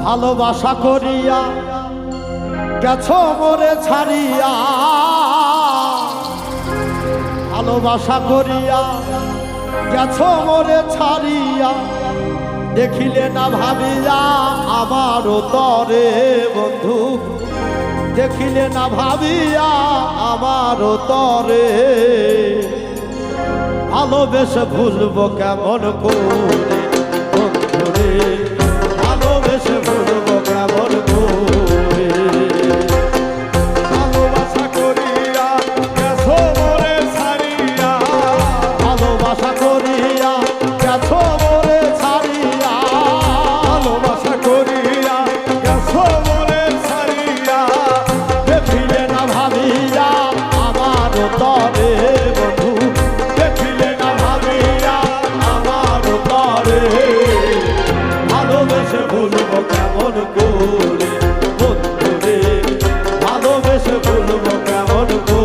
ভালোবাসা করিয়া গেছো মোরে ছাড়িয়া, ভালোবাসা করিয়া গেছো মোরে ছাড়িয়া, দেখিলে না ভাবিয়া আমারও তরে বন্ধু, দেখিলে না ভাবিয়া আমারও তরে, ভালোবেসে ভুলবো কেমন করে বন্ধুরে, ভালোবেসে ভুলবো কেমন করে। ভালোবাসা করিয়া গেছো মোরে ছাড়িয়া, ভালোবাসা করিয়া গেছো মোরে ছাড়িয়া, ভালোবাসা করিয়া গেছো মোরে ছাড়িয়া, দেখিলে না ভাবিয়া আমার তরে বন্ধু, দেখিলে না ভাবিয়া আমার তরে, ভালোবেসে ভুলবো কেমন করে বন্ধুরে, ভালোবেসে ভুলবো কেমন করে।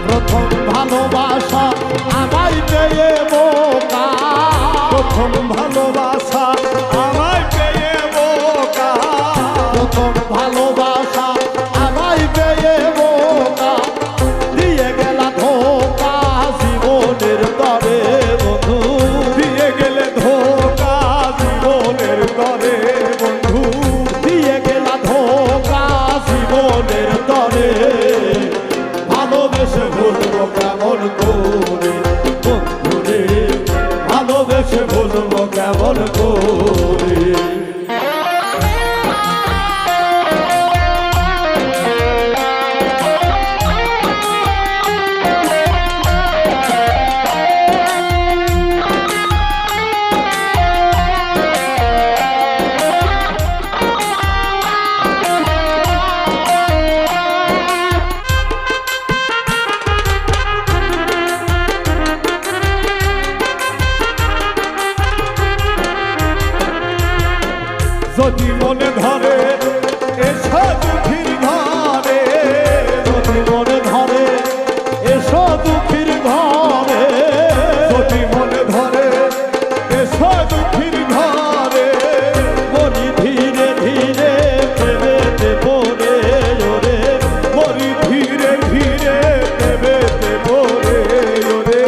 প্রথম ভালোবাসা আমায় পেয়ে বোকা, প্রথম ভালোবাসা আমায় পেয়ে বোকা, প্রথম ভালোবাসা আমায় পেয়ে বোকা, দিয়ে গেলা ধোকা জীবনের তরে বন্ধু, দিয়ে গেলে ধোকা জীবনের তরে বন্ধু, দিয়ে গেলা ধোকা জীবনের তরে, ভালোবেসে ভুলবো কেমন করে বন্ধুরে, ভালোবেসে ভুলবো কেমন করে। যদি মনে ধরে এসো দুঃখীর ঘরে, যদি মনে ধরে এসো দুঃখীর ঘরে, যদি মনে ধরে এসো দুঃখীর ঘরে, মরি ধীরে ধীরে প্রেমেতে পড়ে ওরে, মরি ধীরে ধীরে দেবেতে পড়ে ওরে,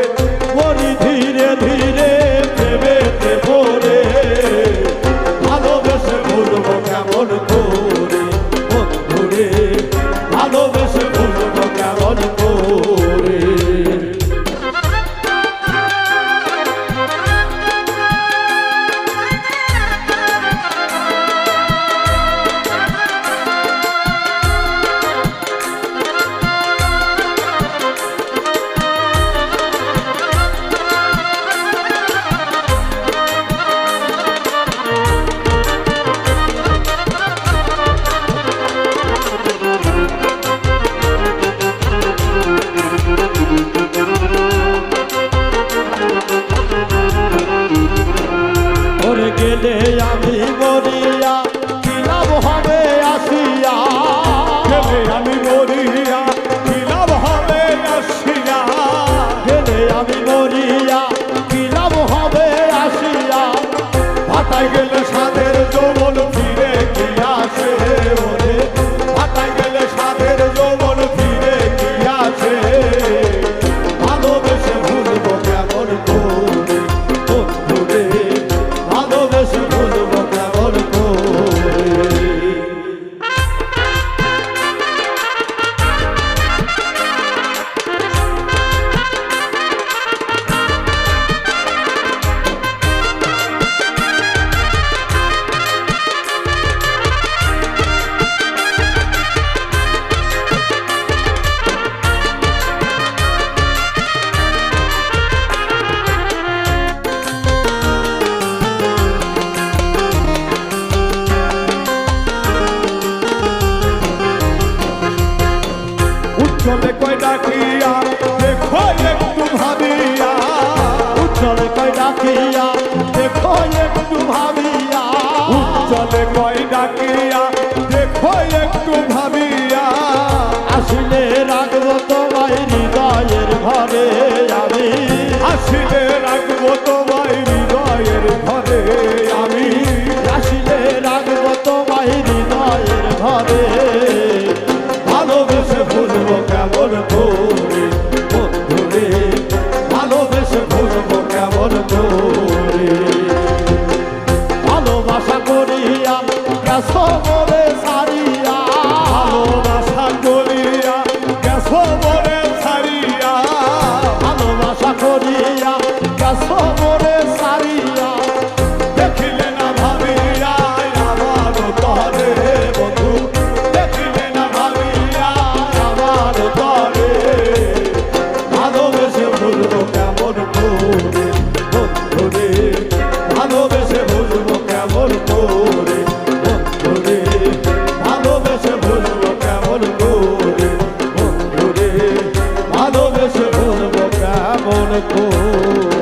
মরি ধীরে ধীরে প্রেমেতে পড়ে, ভালোবেসে ভুলবো কেমন করে বন্ধুরে, ভালোবেসে ভুলবো কেমন করে। ওরে গেলে আমি মরিয়া কি লাভ হবে আসিয়া, গেলে আমি মরিয়া কি লাভ হবে আসিয়া, গেলে আমি মরিয়া কি লাভ হবে আসিয়া, ভাটায় গেলে সাদের যৌবন ফিরে কি আসে ওরে, ভাটায় গেলে সাদের যৌবন ফিরে কি আসে, ভালোবেসে ভুলবো কেমন করে বন্ধুরে, ভালোবেসে ভুলবো কেমন করে। ডাকিয়া দেখো একটু ভাবিয়া আসলে রাখবো তোমায় হৃদয়ের ঘরে আমি আসিলে রাখবো তোমায় হৃদয়ের ঘরে আমি আসলে রাখবো তোমায় হৃদয়ের ঘরে ভালোবেসে বুঝবো কেমন করে বন্ধুরে ভালোবেসে বুঝবো কেমন করে ভালোবাসা করিয়া গেছো মোরে সারিয়া ভালোবাসা করিয়া গেছো মরে ছাড়িয়া ভালোবাসা করিয়া গেছো মোরে সারিয়া দেখিলে না ভাবিয়া আমার তরে বন্ধু দেখিলে না ভাবিয়া আমার তরে ভালোবেসে বুঝবো কেমন করে বন্ধুরে ভালোবেসে বুঝবো কেমন করে বন্ধুরে ভালোবেসে বুঝবো কেমন করে বন্ধুরে ভালোবেসে বুঝবো কেমন করে